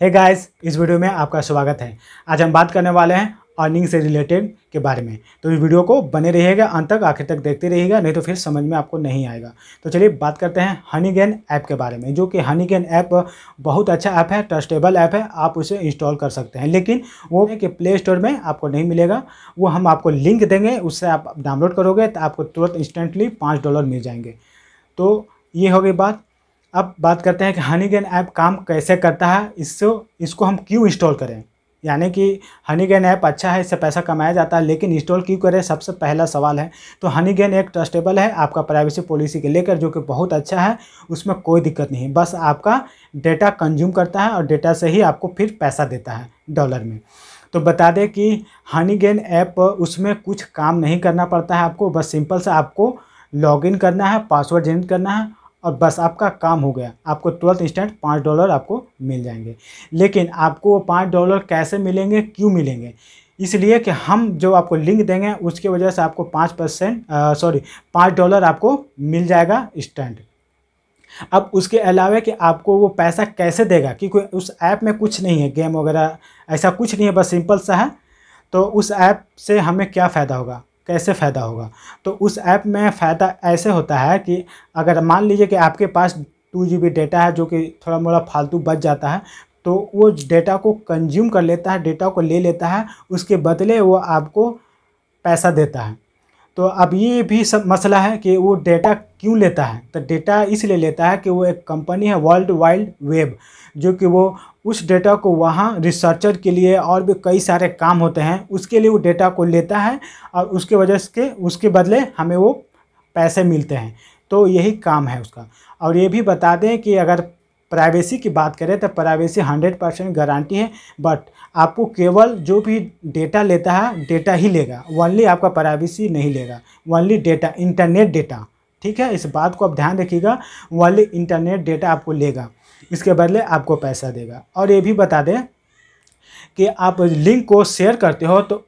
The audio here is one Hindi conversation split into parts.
हे गाइस, इस वीडियो में आपका स्वागत है। आज हम बात करने वाले हैं अर्निंग से रिलेटेड के बारे में। तो इस वीडियो को बने रहिएगा, अंत तक आखिर तक देखते रहिएगा, नहीं तो फिर समझ में आपको नहीं आएगा। तो चलिए बात करते हैं हनीगेन ऐप के बारे में, जो कि हनीगेन ऐप बहुत अच्छा ऐप है, ट्रस्टेबल ऐप है, आप उसे इंस्टॉल कर सकते हैं। लेकिन वो कि प्ले स्टोर में आपको नहीं मिलेगा, वो हम आपको लिंक देंगे, उससे आप डाउनलोड करोगे तो आपको तुरंत इंस्टेंटली $5 मिल जाएंगे। तो ये हो गई बात। अब बात करते हैं कि हनीगेन ऐप काम कैसे करता है, इसको हम क्यों इंस्टॉल करें। यानी कि हनीगेन ऐप अच्छा है, इससे पैसा कमाया जाता है, लेकिन इंस्टॉल क्यों करें, सबसे पहला सवाल है। तो हनीगेन एक ट्रस्टेबल है आपका प्राइवेसी पॉलिसी के लेकर, जो कि बहुत अच्छा है, उसमें कोई दिक्कत नहीं है। बस आपका डेटा कंज्यूम करता है और डेटा से ही आपको फिर पैसा देता है डॉलर में। तो बता दें कि हनीगेन ऐप उसमें कुछ काम नहीं करना पड़ता है आपको, बस सिंपल से आपको लॉगिन करना है, पासवर्ड जनरेट करना है और बस आपका काम हो गया। आपको तुरंत इंस्टेंट $5 आपको मिल जाएंगे। लेकिन आपको वो $5 कैसे मिलेंगे, क्यों मिलेंगे? इसलिए कि हम जो आपको लिंक देंगे उसकी वजह से आपको $5 आपको मिल जाएगा इंस्टेंट। अब उसके अलावा कि आपको वो पैसा कैसे देगा, क्योंकि उस ऐप में कुछ नहीं है, गेम वगैरह ऐसा कुछ नहीं है, बस सिंपल सा है। तो उस ऐप से हमें क्या फ़ायदा होगा, कैसे फ़ायदा होगा? तो उस ऐप में फ़ायदा ऐसे होता है कि अगर मान लीजिए कि आपके पास 2 GB डेटा है, जो कि थोड़ा मोड़ा फालतू बच जाता है, तो वो डेटा को कंज्यूम कर लेता है, डेटा को ले लेता है, उसके बदले वो आपको पैसा देता है। तो अब ये भी सब मसला है कि वो डेटा क्यों लेता है। तो डेटा इसलिए लेता है कि वो एक कंपनी है, वर्ल्ड वाइड वेब, जो कि वो उस डेटा को वहाँ रिसर्चर के लिए और भी कई सारे काम होते हैं, उसके लिए वो डेटा को लेता है और उसके वजह से उसके बदले हमें वो पैसे मिलते हैं। तो यही काम है उसका। और ये भी बता दें कि अगर प्राइवेसी की बात करें तो प्राइवेसी 100% गारंटी है, बट आपको केवल जो भी डेटा लेता है डेटा ही लेगा, ओनली आपका प्राइवेसी नहीं लेगा, ओनली डेटा, इंटरनेट डेटा। ठीक है, इस बात को आप ध्यान रखिएगा, ओनली इंटरनेट डेटा आपको लेगा, इसके बदले आपको पैसा देगा। और ये भी बता दें कि आप लिंक को शेयर करते हो तो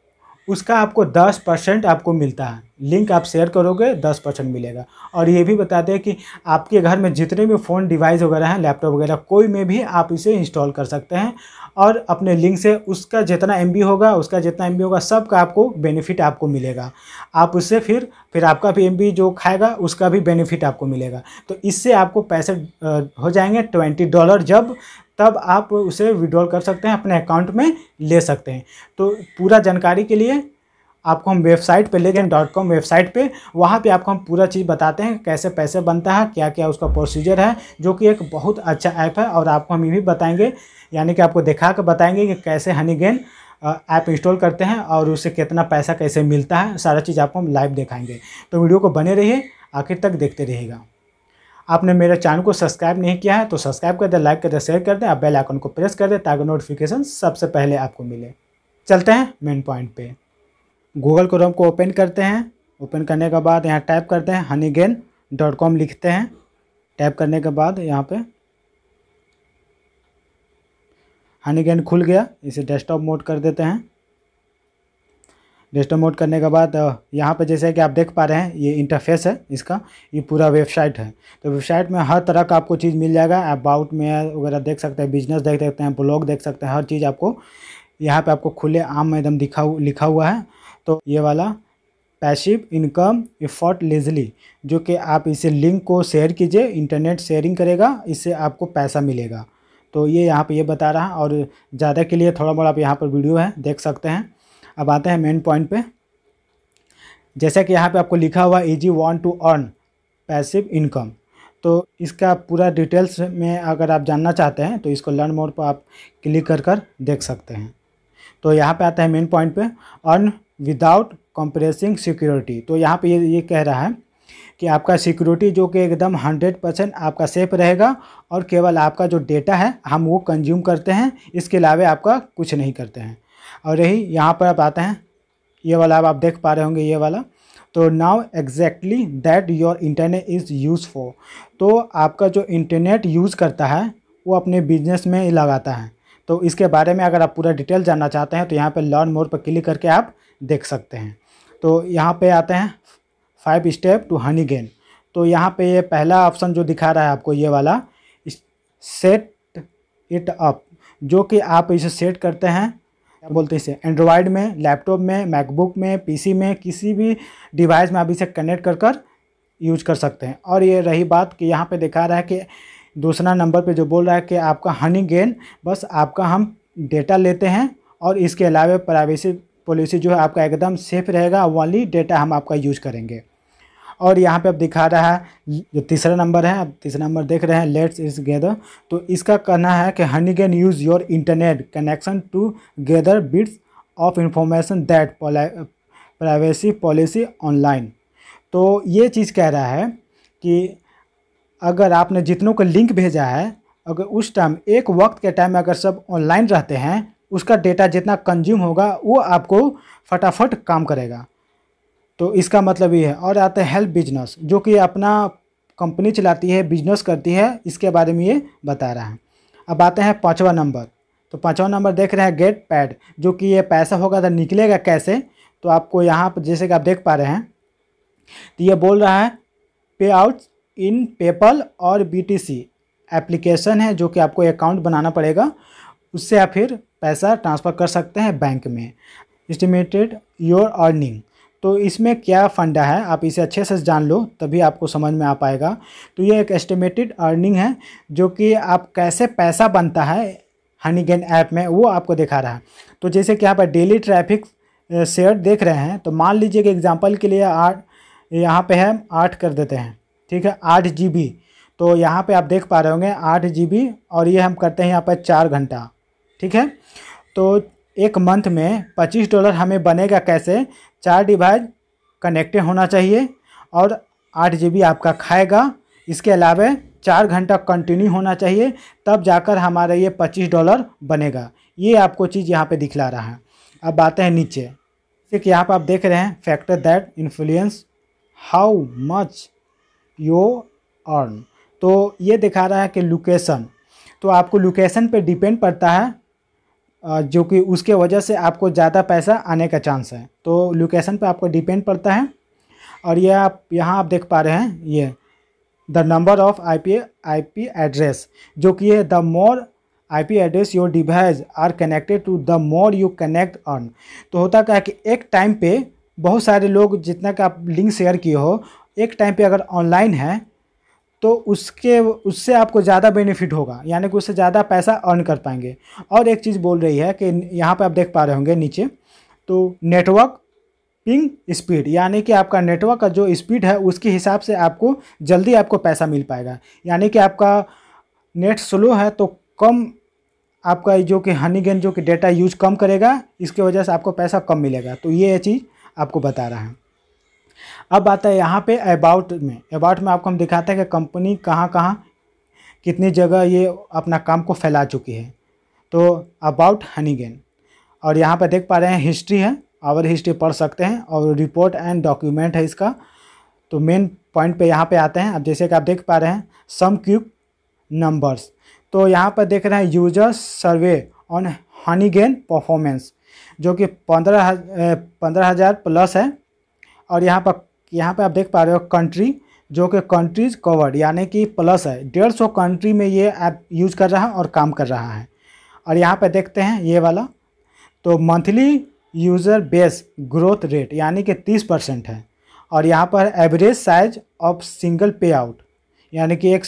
उसका आपको 10% आपको मिलता है। लिंक आप शेयर करोगे 10% मिलेगा। और ये भी बता दें कि आपके घर में जितने भी फ़ोन डिवाइस वगैरह हैं, लैपटॉप वगैरह, कोई में भी आप इसे इंस्टॉल कर सकते हैं और अपने लिंक से उसका जितना MB होगा, सब का आपको बेनिफिट आपको मिलेगा। आप उससे फिर आपका भी MB जो खाएगा उसका भी बेनिफिट आपको मिलेगा। तो इससे आपको पैसे हो जाएंगे $20, तब आप उसे विड्रॉल कर सकते हैं, अपने अकाउंट में ले सकते हैं। तो पूरा जानकारी के लिए आपको हम वेबसाइट पे hanigen.com वेबसाइट पे, वहाँ पे आपको हम पूरा चीज़ बताते हैं, कैसे पैसे बनता है, क्या क्या उसका प्रोसीजर है, जो कि एक बहुत अच्छा ऐप है। और आपको हम ये भी बताएंगे, यानी कि आपको दिखा कर बताएंगे कि कैसे हनीगेन ऐप इंस्टॉल करते हैं और उससे कितना पैसा कैसे मिलता है, सारा चीज़ आपको हम लाइव दिखाएंगे। तो वीडियो को बने रहिए, आखिर तक देखते रहिएगा। आपने मेरे चैनल को सब्सक्राइब नहीं किया है तो सब्सक्राइब कर दें, लाइक कर दें, शेयर कर दें, आप बेल आइकन को प्रेस कर दें ताकि नोटिफिकेशन सबसे पहले आपको मिले। चलते हैं मेन पॉइंट पे। गूगल क्रोम को ओपन करते हैं। ओपन करने के बाद यहाँ टाइप करते हैं hanigen.com लिखते हैं। टाइप करने के बाद यहाँ पे हनीगेन खुल गया, इसे डेस्कटॉप मोड कर देते हैं। डेस्कटॉप मोड करने के बाद यहाँ पे जैसे कि आप देख पा रहे हैं, ये इंटरफेस है इसका, ये पूरा वेबसाइट है। तो वेबसाइट में हर तरह का आपको चीज़ मिल जाएगा, अबाउट में वगैरह देख सकते हैं, बिजनेस देख सकते हैं, ब्लॉग देख सकते हैं, हर चीज़ आपको यहाँ पे आपको खुले आम में एकदम लिखा हुआ है। तो ये वाला पैसिव इनकम एफर्टलेसली, जो कि आप इसे लिंक को शेयर कीजिए, इंटरनेट शेयरिंग करेगा, इससे आपको पैसा मिलेगा। तो ये यहाँ पे ये बता रहा है। और ज़्यादा के लिए थोड़ा मोड़ा आप यहाँ पर वीडियो है, देख सकते हैं। अब आते हैं मेन पॉइंट पे। जैसा कि यहाँ पे आपको लिखा हुआ easy want to earn passive income, तो इसका पूरा डिटेल्स में अगर आप जानना चाहते हैं तो इसको लर्न मोड पर आप क्लिक कर देख सकते हैं। तो यहाँ पे आता है मेन पॉइंट पे, अर्न विदाउट कंप्रेसिंग सिक्योरिटी। तो यहाँ पे ये कह रहा है कि आपका सिक्योरिटी जो कि एकदम 100% आपका सेफ रहेगा और केवल आपका जो डेटा है हम वो कंज्यूम करते हैं, इसके अलावा आपका कुछ नहीं करते हैं। और यही यहाँ पर आप आते हैं, ये वाला आप देख पा रहे होंगे, ये वाला। तो now exactly that your internet is use for. तो आपका जो इंटरनेट यूज़ करता है वो अपने बिजनेस में लगाता है। तो इसके बारे में अगर आप पूरा डिटेल जानना चाहते हैं तो यहाँ पे लर्न मोर पर क्लिक करके आप देख सकते हैं। तो यहाँ पे आते हैं 5 स्टेप टू हनीगेन। तो यहाँ पे ये पहला ऑप्शन जो दिखा रहा है आपको, ये वाला सेट इट अप, जो कि आप इसे सेट करते हैं, क्या बोलते हैं इसे, एंड्रॉयड में, लैपटॉप में, मैकबुक में, पीसी में, किसी भी डिवाइस में आप इसे कनेक्ट कर यूज कर सकते हैं। और ये रही बात कि यहाँ पे दिखा रहा है कि दूसरा नंबर पे जो बोल रहा है कि आपका हनी गेन, बस आपका हम डेटा लेते हैं और इसके अलावा प्राइवेसी पॉलिसी जो है आपका एकदम सेफ रहेगा, ओनली डेटा हम आपका यूज करेंगे। और यहाँ पे अब दिखा रहा है जो तीसरा नंबर है, अब तीसरा नंबर देख रहे हैं, लेट्स इज गेदर। तो इसका कहना है कि Honey can use your internet connection to gather bits of information that privacy policy online. तो ये चीज़ कह रहा है कि अगर आपने जितनों को लिंक भेजा है, अगर उस टाइम एक वक्त के टाइम में अगर सब ऑनलाइन रहते हैं, उसका डेटा जितना कंज्यूम होगा वो आपको फटाफट काम करेगा। तो इसका मतलब ये है। और आता है हेल्प बिजनेस, जो कि अपना कंपनी चलाती है, बिजनेस करती है, इसके बारे में ये बता रहा है। अब आते हैं 5वां नंबर। तो 5वां नंबर देख रहे हैं गेट पैड, जो कि ये पैसा होगा तो निकलेगा कैसे। तो आपको यहाँ पर जैसे कि आप देख पा रहे हैं, तो ये बोल रहा है पे आउट इन पेपल और BTC एप्लीकेशन है, जो कि आपको अकाउंट बनाना पड़ेगा, उससे आप फिर पैसा ट्रांसफ़र कर सकते हैं बैंक में। एस्टिमेटेड योर अर्निंग, तो इसमें क्या फंडा है आप इसे अच्छे से जान लो तभी आपको समझ में आ पाएगा। तो ये एक एस्टिमेटेड अर्निंग है, जो कि आप कैसे पैसा बनता है हनीगेन ऐप में वो आपको दिखा रहा है। तो जैसे कि यहाँ पर डेली ट्रैफिक शेयर देख रहे हैं, तो मान लीजिए कि एग्जांपल के लिए 8 यहाँ पे है 8 कर देते हैं, ठीक है, 8 GB। तो यहाँ पे आप देख पा रहे होंगे 8 GB, और ये हम करते हैं यहाँ पर 4 घंटा, ठीक है। तो एक मंथ में $25 हमें बनेगा कैसे, 4 डिवाइस कनेक्टेड होना चाहिए और 8 GB आपका खाएगा। इसके अलावा 4 घंटा कंटिन्यू होना चाहिए, तब जाकर हमारा ये $25 बनेगा। ये आपको चीज़ यहाँ पे दिखला रहा है। अब आते हैं नीचे, जैसे कि यहाँ पर आप देख रहे हैं factor that influence how much you earn. तो ये दिखा रहा है कि लोकेशन, तो आपको लोकेशन पे डिपेंड पड़ता है, जो कि उसके वजह से आपको ज़्यादा पैसा आने का चांस है। तो लोकेशन पे आपको डिपेंड पड़ता है। और ये आप यहाँ आप देख पा रहे हैं ये the number of IP address, जो कि ये the more IP address your device are connected to the more you connect earn. तो होता क्या है कि एक टाइम पे बहुत सारे लोग, जितना का आप लिंक शेयर किए हो, एक टाइम पे अगर ऑनलाइन है तो उससे आपको ज़्यादा बेनिफिट होगा, यानी कि उससे ज़्यादा पैसा अर्न कर पाएंगे। और एक चीज़ बोल रही है कि यहाँ पे आप देख पा रहे होंगे नीचे, तो नेटवर्क पिंग स्पीड, यानी कि आपका नेटवर्क का जो स्पीड है उसके हिसाब से आपको जल्दी आपको पैसा मिल पाएगा। यानी कि आपका नेट स्लो है तो कम आपका जो कि हनीगेन जो कि डेटा यूज कम करेगा, इसके वजह से आपको पैसा कम मिलेगा। तो ये चीज़ आपको बता रहा है। अब आता है यहाँ पे अबाउट में। अबाउट में आपको हम दिखाते हैं कि कंपनी कहाँ कहाँ कितनी जगह ये अपना काम को फैला चुकी है। तो अबाउट हनीगेन, और यहाँ पे देख पा रहे हैं हिस्ट्री है, आवर हिस्ट्री पढ़ सकते हैं, और रिपोर्ट एंड डॉक्यूमेंट है इसका। तो मेन पॉइंट पे यहाँ पे आते हैं। अब जैसे कि आप देख पा रहे हैं सम क्यूब नंबर्स, तो यहाँ पर देख रहे हैं users survey on Honeygain performance, जो कि 15,000 प्लस है। और यहाँ पे आप देख पा रहे हो कंट्री, जो कि कंट्रीज कवर्ड, यानी कि प्लस है, 150 कंट्री में ये ऐप यूज़ कर रहा है और काम कर रहा है। और यहाँ पे देखते हैं ये वाला, तो monthly user base growth rate यानी कि 30% है। और यहाँ पर एवरेज साइज ऑफ सिंगल पे आउट, यानी कि एक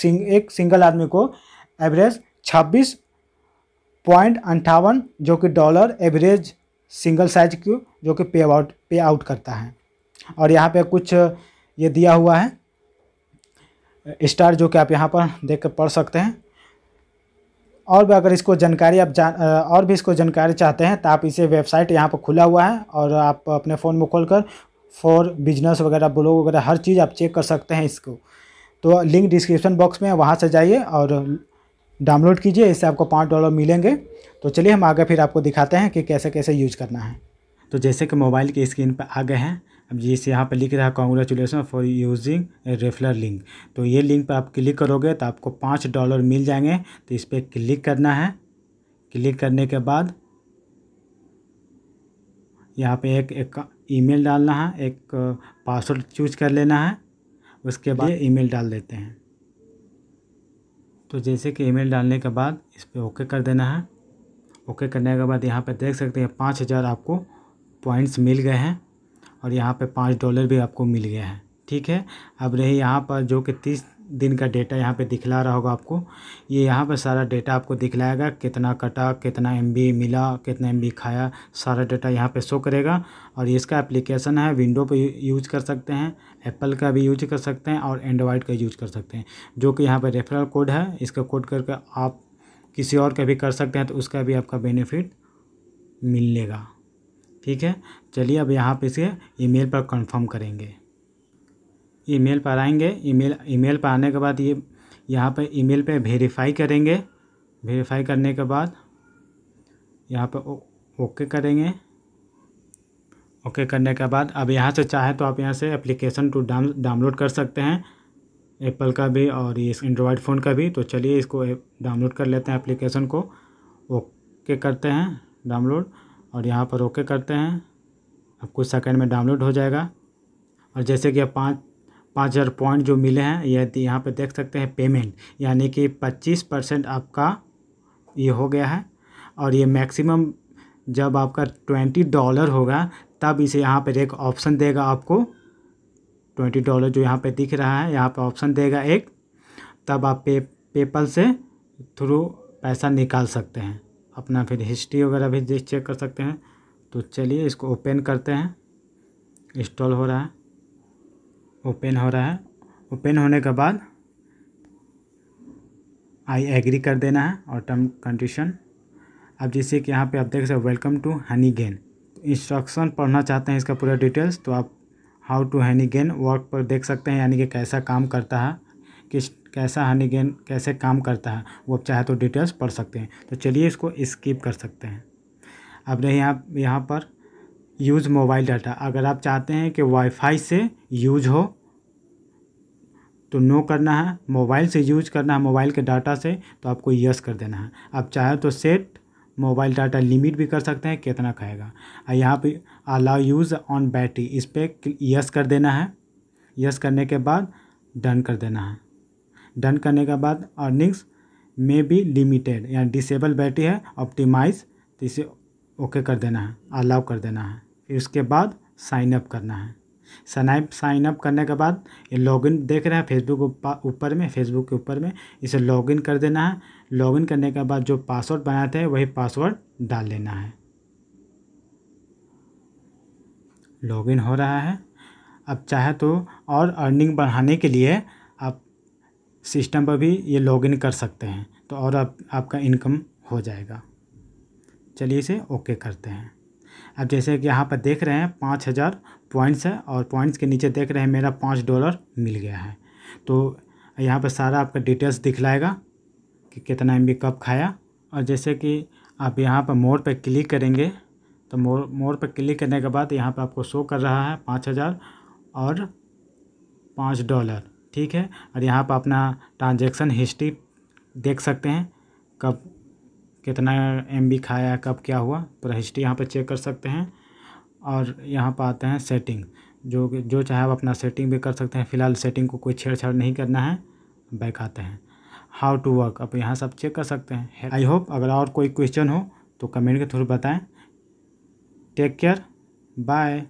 सिंगल आदमी को एवरेज 26.58 जो कि डॉलर एवरेज सिंगल साइज की जो कि पे आउट करता है। और यहाँ पे कुछ ये दिया हुआ है स्टार, जो कि आप यहाँ पर देख कर पढ़ सकते हैं। और भी अगर इसको जानकारी आप और भी इसको जानकारी चाहते हैं तो आप इसे वेबसाइट यहाँ पर खुला हुआ है, और आप अपने फ़ोन में खोलकर फॉर बिजनेस वगैरह ब्लॉग वगैरह हर चीज़ आप चेक कर सकते हैं इसको। तो लिंक डिस्क्रिप्शन बॉक्स में है, वहाँ से जाइए और डाउनलोड कीजिए, इससे आपको $5 मिलेंगे। तो चलिए हम आगे फिर आपको दिखाते हैं कि कैसे कैसे यूज करना है। तो जैसे कि मोबाइल की स्क्रीन पर आ गए हैं, अब जिस यहाँ पर लिख रहा है congratulation for using a referral link, तो ये लिंक पर आप क्लिक करोगे तो आपको $5 मिल जाएंगे। तो इस पर क्लिक करना है। क्लिक करने के बाद यहाँ पे एक ईमेल डालना है, एक पासवर्ड चूज कर लेना है, उसके बाद ईमेल डाल देते हैं। तो जैसे कि ईमेल डालने के बाद इस पर ओके कर देना है। ओके करने के बाद यहाँ पे देख सकते हैं 5000 आपको पॉइंट्स मिल गए हैं और यहाँ पे $5 भी आपको मिल गया है। ठीक है, अब रही यहाँ पर जो कि 30 दिन का डेटा यहाँ पे दिखला रहा होगा आपको, ये यहाँ पर सारा डेटा आपको दिखलाएगा, कितना कटा, कितना MB मिला, कितना MB खाया, सारा डेटा यहाँ पे शो करेगा। और इसका एप्लीकेशन है, विंडो पे यूज कर सकते हैं, एप्पल का भी यूज कर सकते हैं और एंड्रॉयड का यूज कर सकते हैं। जो कि यहाँ पर रेफरल कोड है, इसका कोड करके आप किसी और का भी कर सकते हैं तो उसका भी आपका बेनिफिट मिलेगा। ठीक है, चलिए अब यहाँ पे इसे ईमेल पर कंफर्म करेंगे। ईमेल पर आएंगे, ईमेल पर आने के बाद ये यहाँ पे ईमेल पे वेरीफाई करेंगे। वेरीफाई करने के बाद यहाँ पे ओके करेंगे। ओके करने के बाद अब यहाँ से चाहे तो आप यहाँ से एप्लीकेशन टू डाउनलोड कर सकते हैं, एप्पल का भी और ये एंड्रॉयड फ़ोन का भी। तो चलिए इसको डाउनलोड कर लेते हैं, एप्लीकेशन को ओके करते हैं डाउनलोड और यहाँ पर ओके करते हैं। अब कुछ सेकंड में डाउनलोड हो जाएगा। और जैसे कि अब 5000 पॉइंट जो मिले हैं, ये यहाँ पे देख सकते हैं पेमेंट, यानी कि 25% आपका ये हो गया है। और ये मैक्सिमम जब आपका $20 होगा तब इसे यहाँ पर एक ऑप्शन देगा आपको, $20 जो यहाँ पे दिख रहा है, यहाँ पे ऑप्शन देगा एक, तब आप पेपल से थ्रू पैसा निकाल सकते हैं, अपना फिर हिस्ट्री वगैरह भी चेक कर सकते हैं। तो चलिए इसको ओपन करते हैं। इंस्टॉल हो रहा है, ओपन हो रहा है। ओपन होने के बाद आई एग्री कर देना है और टर्म कंडीशन। अब जैसे कि यहाँ पे आप देख सकते हैं वेलकम टू हनीगेन, इंस्ट्रक्शन पढ़ना चाहते हैं इसका पूरा डिटेल्स तो आप हाउ टू हनीगेन वर्क पर देख सकते हैं, यानी कि कैसा काम करता है, कैसा हनीगेन कैसे काम करता है, वो आप चाहे तो डिटेल्स पढ़ सकते हैं। तो चलिए इसको स्किप कर सकते हैं। अब रही यहाँ पर यूज़ मोबाइल डाटा, अगर आप चाहते हैं कि वाईफाई से यूज हो तो नो करना है, मोबाइल से यूज करना है मोबाइल के डाटा से तो आपको यस कर देना है। आप चाहे तो सेट मोबाइल डाटा लिमिट भी कर सकते हैं कितना खाएगा। यहाँ पे अलाउ यूज़ ऑन बैटरी, इस पर यस कर देना है। यस करने के बाद डन कर देना है। डन करने के बाद अर्निंग्स में भी लिमिटेड या डिसेबल बैटरी है, ऑप्टिमाइज, तो इसे ओके कर देना है, अलाउ कर देना है। फिर उसके बाद साइन अप करना है। साइन अप करने के बाद ये लॉगिन देख रहे हैं फेसबुक ऊपर में, फेसबुक के ऊपर में, इसे लॉगिन कर देना है। लॉगिन करने के बाद जो पासवर्ड बनाए थे वही पासवर्ड डाल लेना है। लॉगिन हो रहा है। अब चाहे तो और अर्निंग बढ़ाने के लिए आप सिस्टम पर भी ये लॉगिन कर सकते हैं तो और आपका इनकम हो जाएगा। चलिए इसे ओके करते हैं। अब जैसे कि यहाँ पर देख रहे हैं 5000 पॉइंट्स है और पॉइंट्स के नीचे देख रहे हैं मेरा $5 मिल गया है। तो यहाँ पर सारा आपका डिटेल्स दिखलाएगा कि कितना MB कब खाया। और जैसे कि आप यहाँ पर मोर पर क्लिक करेंगे तो मोर पर क्लिक करने के बाद यहाँ पर आपको शो कर रहा है 5000 और $5। ठीक है, और यहाँ पर अपना ट्रांजैक्शन हिस्ट्री देख सकते हैं, कब कितना MB खाया, कब क्या हुआ, पूरा हिस्ट्री यहाँ पर चेक कर सकते हैं। और यहाँ पर आते हैं सेटिंग, जो चाहे आप अपना सेटिंग भी कर सकते हैं। फ़िलहाल सेटिंग को कोई छेड़छाड़ नहीं करना है। बैक आते हैं, हाउ टू वर्क, अब यहाँ सब चेक कर सकते हैं। आई होप अगर और कोई क्वेश्चन हो तो कमेंट के थ्रू बताएं। Take care, bye.